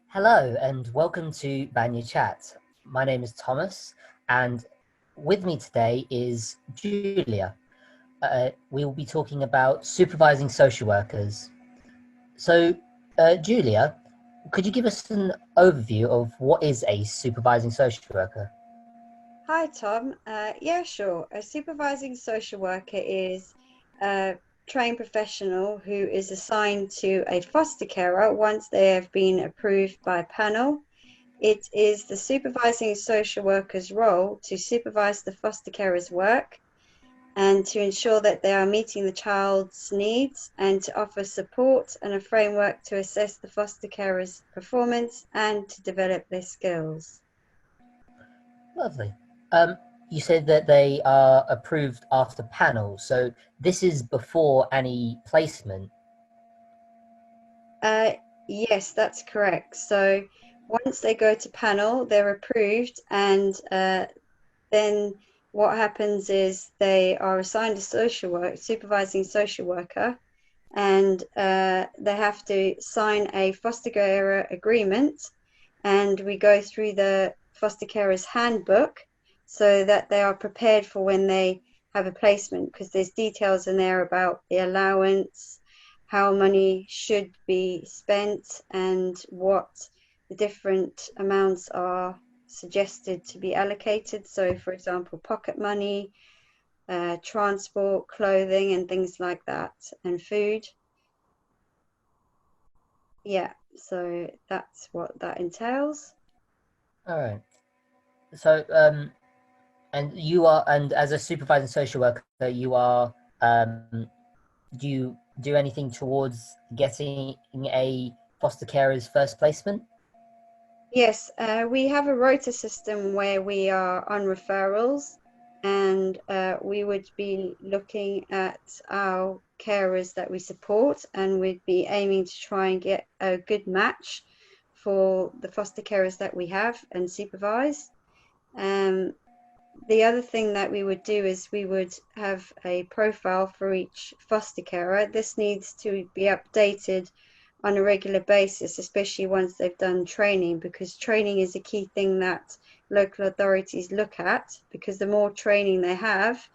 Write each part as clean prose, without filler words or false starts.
Hello and welcome to Banya Chat. My name is Thomas and with me today is Julia. We will be talking about supervising social workers. So, Julia, could you give us an overview of what is a supervising social worker? Hi, Tom. Yeah, sure. A supervising social worker is a trained professional who is assigned to a foster carer once they have been approved by a panel. It is the supervising social worker's role to supervise the foster carer's work and to ensure that they are meeting the child's needs and to offer support and a framework to assess the foster carer's performance and to develop their skills. Lovely. Um, you said that they are approved after panel, so this is before any placement. Uh, yes, that's correct. So once they go to panel, they're approved, and then what happens is they are assigned a supervising social worker, and they have to sign a foster carer agreement, and we go through the foster carer's handbook so that they are prepared for when they have a placement because there's details in there about the allowance, how money should be spent, and what the different amounts are suggested to be allocated. So, for example, pocket money, transport, clothing, and things like that, and food. Yeah, so that's what that entails. All right. So, and as a supervising social worker, you are, do you do anything towards getting a foster carer's first placement? Yes, we have a rota system where we are on referrals, and we would be looking at our carers that we support, and we'd be aiming to try and get a good match for the foster carers that we have and supervise. Um, the other thing that we would do is we would have a profile for each foster carer. This needs to be updated on a regular basis, especially once they've done training, because training is a key thing that local authorities look at, because the more training they have,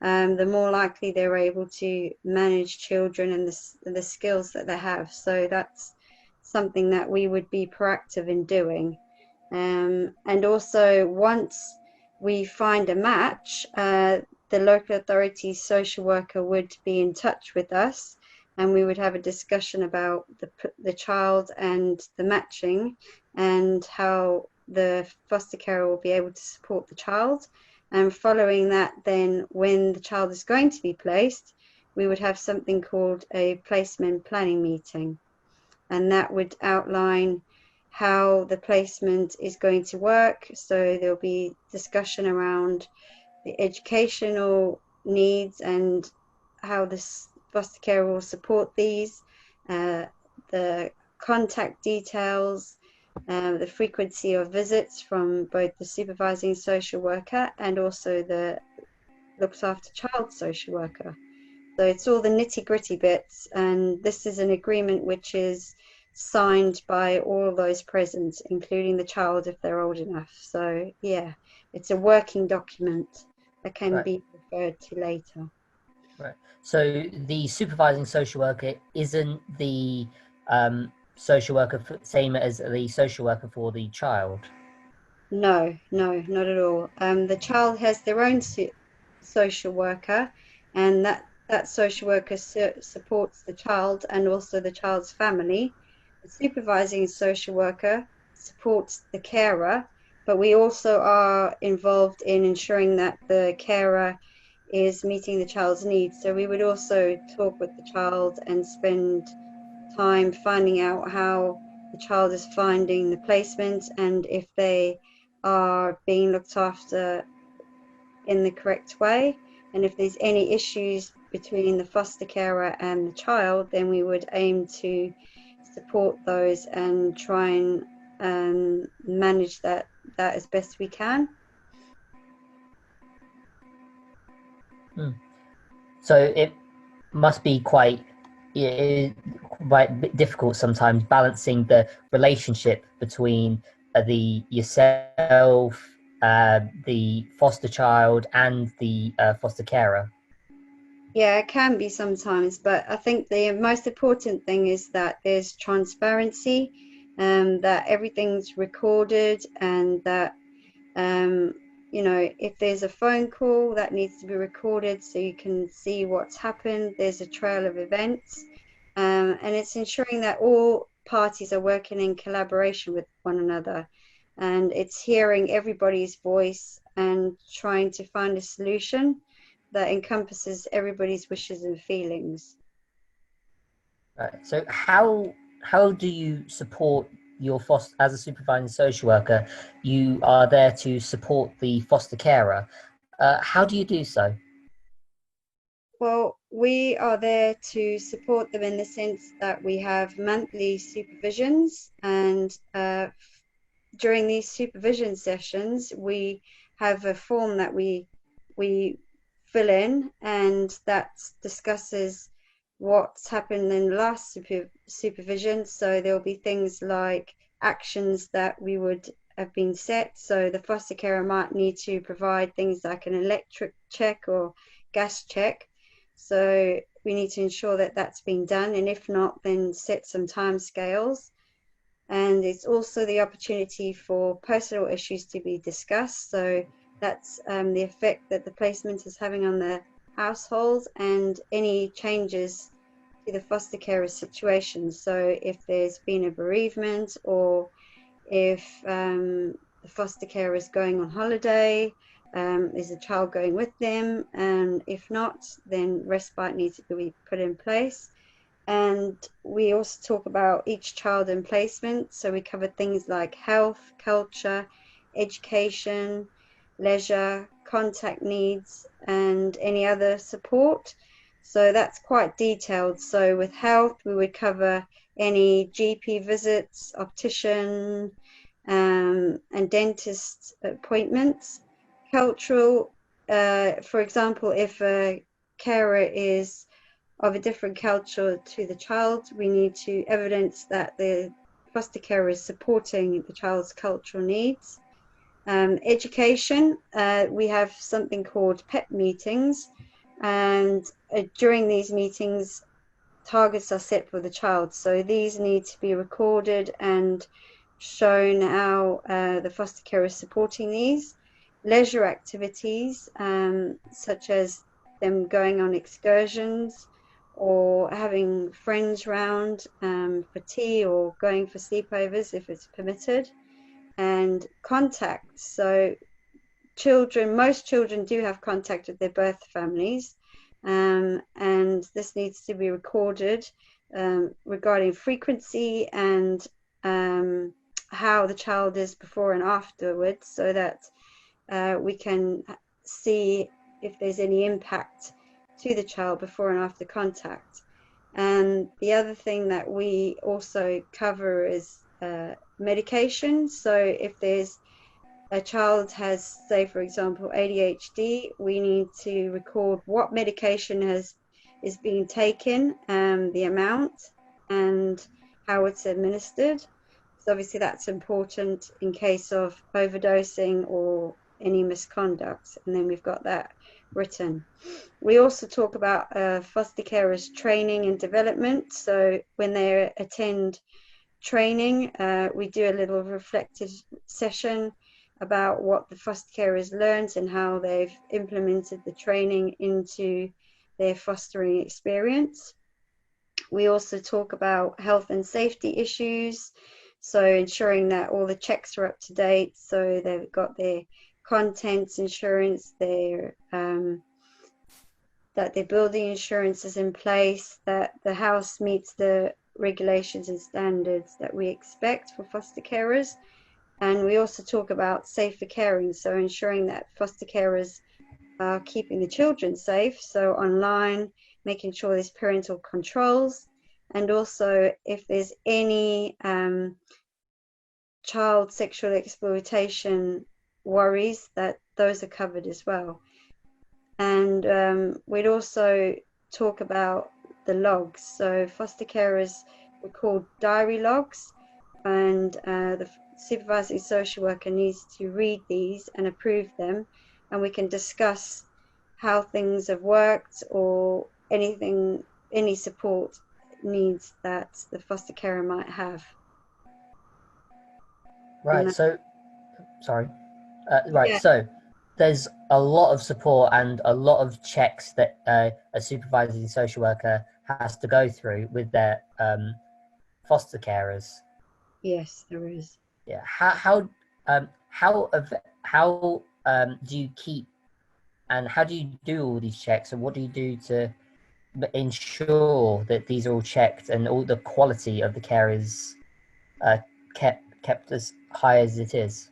the more likely they're able to manage children and the skills that they have. So that's something that we would be proactive in doing. And also, once we find a match, the local authority's social worker would be in touch with us and we would have a discussion about the child and the matching and how the foster carer will be able to support the child. And following that, then when the child is going to be placed, we would have something called a placement planning meeting, and that would outline how the placement is going to work. So there'll be discussion around the educational needs and how this foster care will support these, uh, the contact details, the frequency of visits from both the supervising social worker and also the looks after child social worker. So it's all the nitty gritty bits, and this is an agreement which is signed by all of those present, including the child if they're old enough. So, yeah, it's a working document that can Right, be referred to later. right. So the supervising social worker isn't the social worker same as the social worker for the child. No, no, not at all. The child has their own social worker, and that social worker supports the child and also the child's family. The supervising social worker supports the carer, but we also are involved in ensuring that the carer is meeting the child's needs. So we would also talk with the child and spend time finding out how the child is finding the placement and if they are being looked after in the correct way. And if there's any issues between the foster carer and the child, then we would aim to support those and try and manage that as best we can. Hmm. So it must be quite, yeah, difficult sometimes balancing the relationship between the yourself, the foster child, and the foster carer. Yeah, it can be sometimes, but I think the most important thing is that there's transparency, that everything's recorded, and that you know, if there's a phone call that needs to be recorded so you can see what's happened, there's a trail of events, and it's ensuring that all parties are working in collaboration with one another, and it's hearing everybody's voice and trying to find a solution that encompasses everybody's wishes and feelings. Right. So how do you support your foster as a supervising social worker? You are there to support the foster carer. How do you do so? Well, we are there to support them in the sense that we have monthly supervisions, and during these supervision sessions, we have a form that we fill in, and that discusses what's happened in the last supervision. So there'll be things like actions that we would have been set. So the foster carer might need to provide things like an electric check or gas check. So we need to ensure that that's been done, and if not, then set some time scales. And it's also the opportunity for personal issues to be discussed. So that's the effect that the placement is having on the household and any changes to the foster carer situation. So if there's been a bereavement, or if the foster carer is going on holiday, is a child going with them? And if not, then respite needs to be put in place. And we also talk about each child in placement. So we cover things like health, culture, education, leisure, contact needs, and any other support. So that's quite detailed. So with health, we would cover any GP visits, optician, and dentist appointments. Cultural, for example, if a carer is of a different culture to the child, we need to evidence that the foster carer is supporting the child's cultural needs. Education, we have something called PEP meetings, and during these meetings, targets are set for the child. So these need to be recorded and shown how the foster care is supporting these. Leisure activities, such as them going on excursions or having friends round for tea, or going for sleepovers if it's permitted. And contact. So most children do have contact with their birth families, and this needs to be recorded, regarding frequency and how the child is before and afterwards, so that we can see if there's any impact to the child before and after contact. And the other thing that we also cover is medication. So if there's a child has, say, for example, ADHD, we need to record what medication is being taken, the amount, and how it's administered. So obviously that's important in case of overdosing or any misconduct, and then we've got that written. We also talk about foster carers training and development. So when they attend training, we do a little reflective session about what the foster carers learned and how they've implemented the training into their fostering experience. We also talk about health and safety issues, so ensuring that all the checks are up to date, so they've got their contents insurance, that their building insurance is in place, that the house meets the regulations and standards that we expect for foster carers. And we also talk about safer caring, so ensuring that foster carers are keeping the children safe, so online, making sure there's parental controls, and also if there's any child sexual exploitation worries, that those are covered as well. And we'd also talk about the logs. So foster carers record diary logs, and the supervising social worker needs to read these and approve them, and we can discuss how things have worked or anything, any support needs that the foster carer might have. Right. And So, sorry. Right. yeah, So, there's a lot of support and a lot of checks that a supervising social worker has to go through with their foster carers. yes, there is. Yeah. How do you keep and how do you do all these checks, and what do you do to ensure that these are all checked and all the quality of the care is kept as high as it is?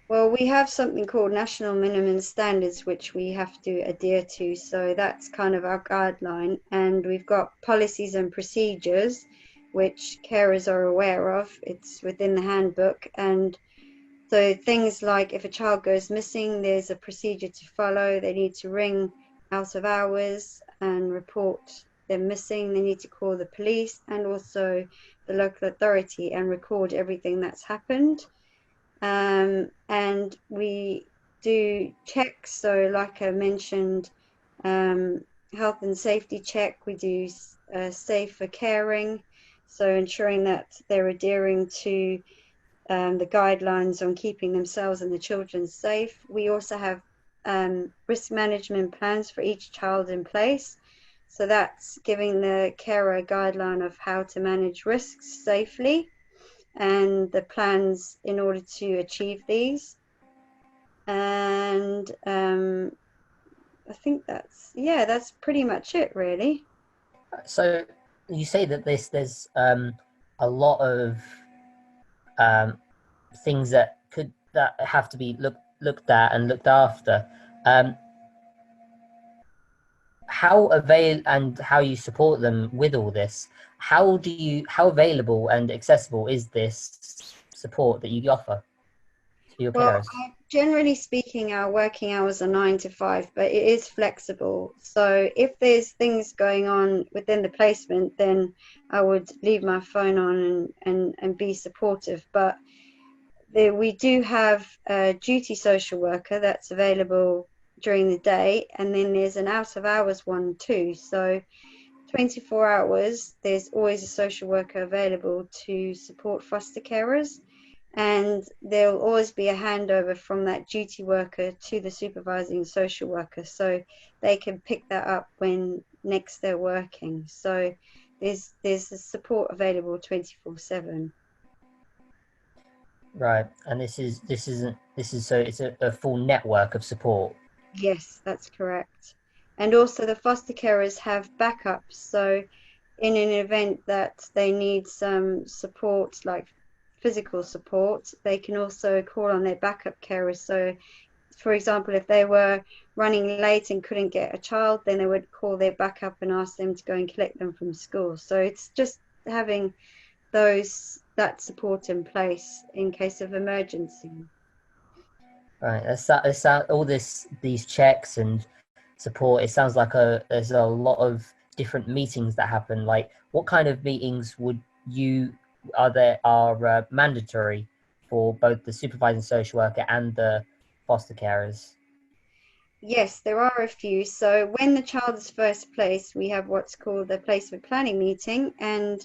Well, we have something called national minimum standards, which we have to adhere to. So that's kind of our guideline. And we've got policies and procedures, which carers are aware of. It's within the handbook. And so things like if a child goes missing, there's a procedure to follow. They need to ring out of hours and report them missing. They need to call the police and also the local authority and record everything that's happened. And we do checks. So, like I mentioned, health and safety check. We do safer caring, so ensuring that they're adhering to the guidelines on keeping themselves and the children safe. We also have risk management plans for each child in place. So that's giving the carer a guideline of how to manage risks safely and the plans in order to achieve these. And I think that's pretty much it, really. So you say that there's a lot of um, things that have to be looked at and looked after. Um, how you support them with all this? How available and accessible is this support that you offer to your Well, carers? generally speaking, our working hours are 9 to 5, but it is flexible. So if there's things going on within the placement, then I would leave my phone on and be supportive. But we do have a duty social worker that's available during the day, and then there's an out of hours one too. So 24 hours, there's always a social worker available to support foster carers, and there'll always be a handover from that duty worker to the supervising social worker, so they can pick that up when next they're working. So there's a support available 24/7. Right, and this is so it's a full network of support. Yes, that's correct. And also the foster carers have backups. So in an event that they need some support, like physical support, they can also call on their backup carers. So, for example, if they were running late and couldn't get a child, then they would call their backup and ask them to go and collect them from school. So it's just having that support in place in case of emergency. Right, that's all these checks and support. It sounds like there's a lot of different meetings that happen. Like, what kind of meetings would you are mandatory for both the supervising social worker and the foster carers? Yes, there are a few. So when the child is first placed, we have what's called the placement planning meeting, and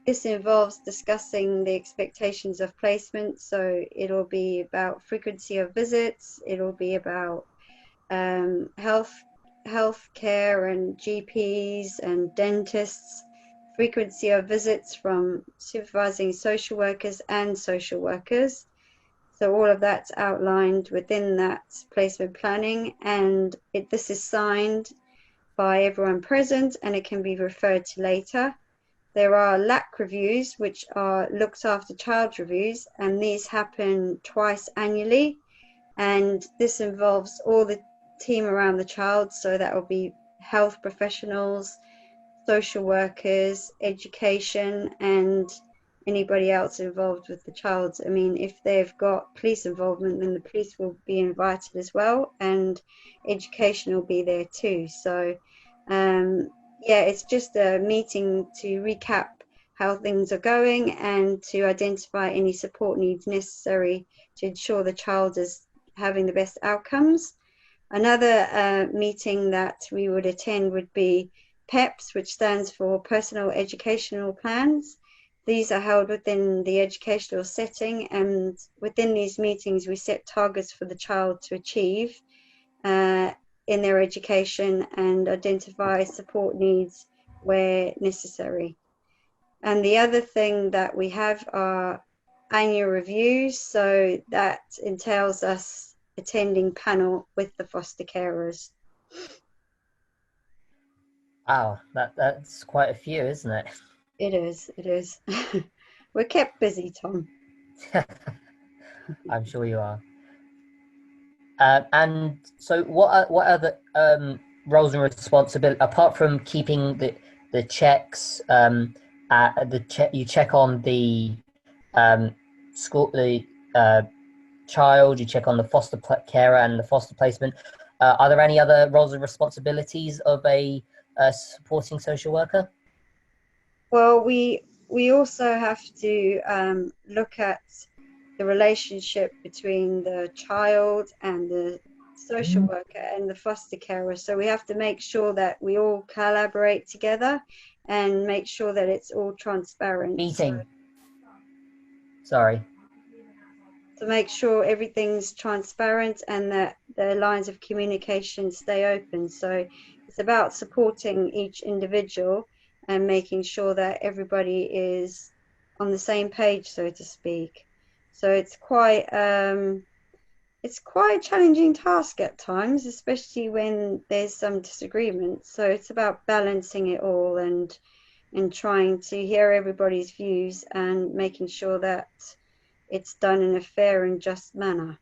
this involves discussing the expectations of placement. So it'll be about frequency of visits, it'll be about health care and GPs and dentists, frequency of visits from supervising social workers and social workers. So all of that's outlined within that placement planning, and this is signed by everyone present, and it can be referred to later. There are LAC reviews, which are looked after child reviews, and these happen twice annually. And this involves all the team around the child, so that will be health professionals, social workers, education, and anybody else involved with the child. I mean, if they've got police involvement, then the police will be invited as well, and education will be there too. So Yeah, it's just a meeting to recap how things are going and to identify any support needs necessary to ensure the child is having the best outcomes. Another meeting that we would attend would be PEPs, which stands for Personal Educational Plans. These are held within the educational setting, and within these meetings, we set targets for the child to achieve uh, in their education and identify support needs where necessary. And the other thing that we have are annual reviews. So that entails us attending panel with the foster carers. Wow, that's quite a few, isn't it? It is, it is. We're kept busy, Tom. I'm sure you are. And so, what other roles and responsibility apart from keeping the checks? You check on the um, school, the uh, child. You check on the carer and the foster placement. Are there any other roles and responsibilities of a supporting social worker? Well, we also have to look at the relationship between the child and the social worker and the foster carer. So we have to make sure that we all collaborate together and make sure that it's all transparent. Meeting. Sorry. To make sure everything's transparent and that the lines of communication stay open. So it's about supporting each individual and making sure that everybody is on the same page, so to speak. So it's quite a challenging task at times, especially when there's some disagreement. So it's about balancing it all and trying to hear everybody's views and making sure that it's done in a fair and just manner.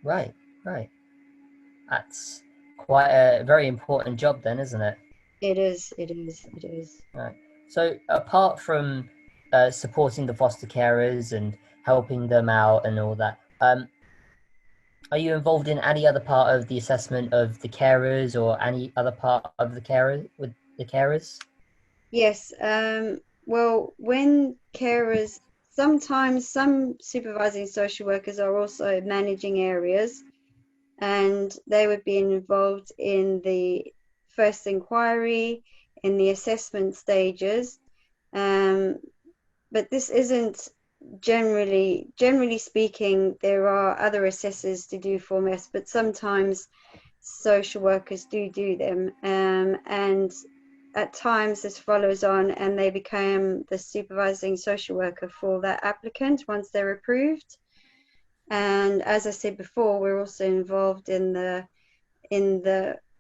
Right. Right. That's quite a very important job, then, isn't it? It is, it is, it is. Right. So, apart from supporting the foster carers and helping them out and all that, are you involved in any other part of the assessment of the carers or any other part of the carer with the carers? Yes, well, when carers, sometimes some supervising social workers are also managing areas and they would be involved in the first inquiry, in the assessment stages. Um, but this isn't generally speaking, there are other assessors to do for us, but sometimes social workers do them. And at times this follows on and they become the supervising social worker for that applicant once they're approved. And as I said before, we're also involved in the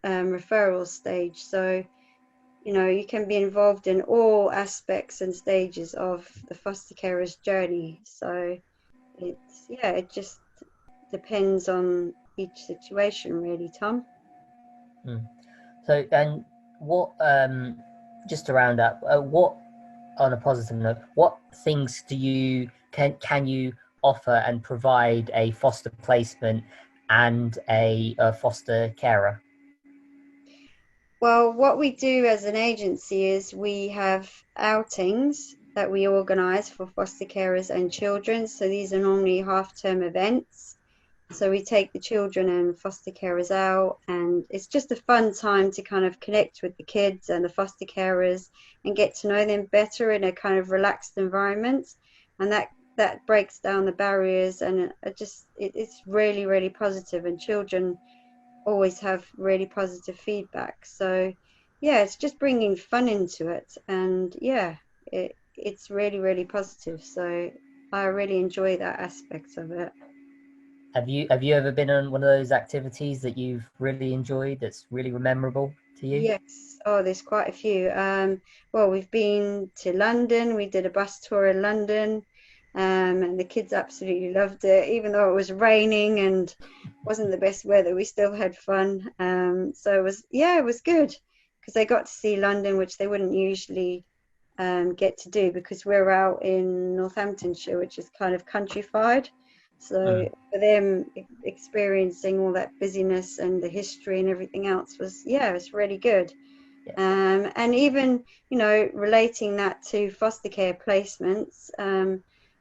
referral stage. So you can be involved in all aspects and stages of the foster carer's journey. So it just depends on each situation, really, Tom. Hmm. So, and what, just to round up, what, on a positive note, what things can you offer and provide a foster placement and a foster carer? Well, what we do as an agency is we have outings that we organise for foster carers and children. So these are normally half-term events. So we take the children and foster carers out, and it's just a fun time to kind of connect with the kids and the foster carers and get to know them better in a kind of relaxed environment. And that breaks down the barriers, and it's really, really positive, and children always have really positive feedback. So yeah, it's just bringing fun into it, and yeah, it's really, really positive. So I really enjoy that aspect of it. Have you ever been on one of those activities that you've really enjoyed that's really memorable to you? Yes. Oh, there's quite a few. Well, we've been to London. We did a bus tour in London, and the kids absolutely loved it, even though it was raining and wasn't the best weather. We still had fun. So it was good because they got to see London, which they wouldn't usually get to do because we're out in Northamptonshire, which is kind of countrified. So for them, experiencing all that busyness and the history and everything else was, yeah, it's really good. And even, relating that to foster care placements,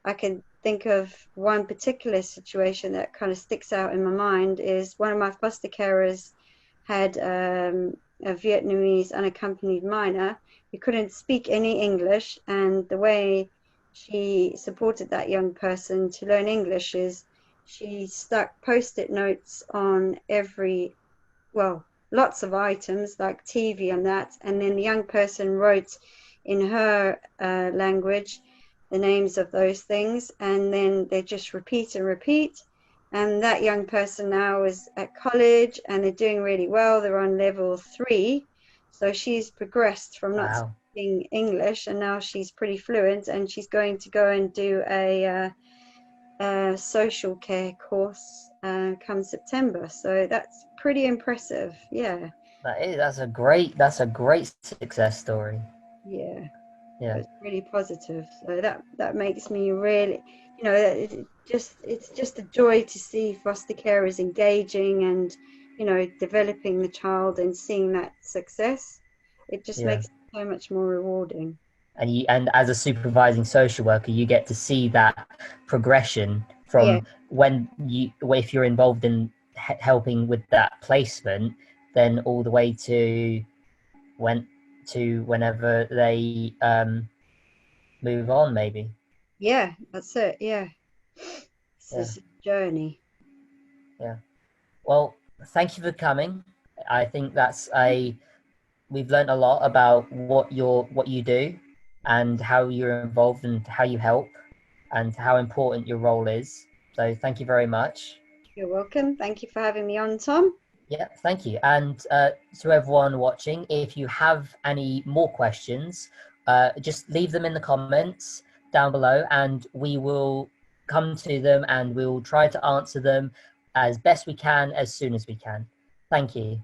I can think of one particular situation that kind of sticks out in my mind is one of my foster carers had a Vietnamese unaccompanied minor who couldn't speak any English, and the way she supported that young person to learn English is she stuck post-it notes on lots of items like TV and that, and then the young person wrote in her language the names of those things, and then they just repeat and repeat. And that young person now is at college and they're doing really well. They're on level 3. So she's progressed from not Wow. speaking English, and now she's pretty fluent, and she's going to go and do a social care course come September. So that's pretty impressive. Yeah. That's a great success story. Yeah. Yeah. It's really positive. So that makes me really, it's just a joy to see foster carers engaging and, developing the child and seeing that success. It just Yeah. makes it so much more rewarding. And as a supervising social worker, you get to see that progression Yeah. from if you're involved in helping with that placement, then all the way to whenever they move on, maybe. Yeah, that's it. Yeah. It's Yeah. this journey. Yeah. Well, thank you for coming. I think we've learned a lot about what you do and how you're involved and how you help and how important your role is. So thank you very much. You're welcome. Thank you for having me on, Tom. Yeah, thank you. And to everyone watching, if you have any more questions, just leave them in the comments down below and we will come to them and we'll try to answer them as best we can as soon as we can. Thank you.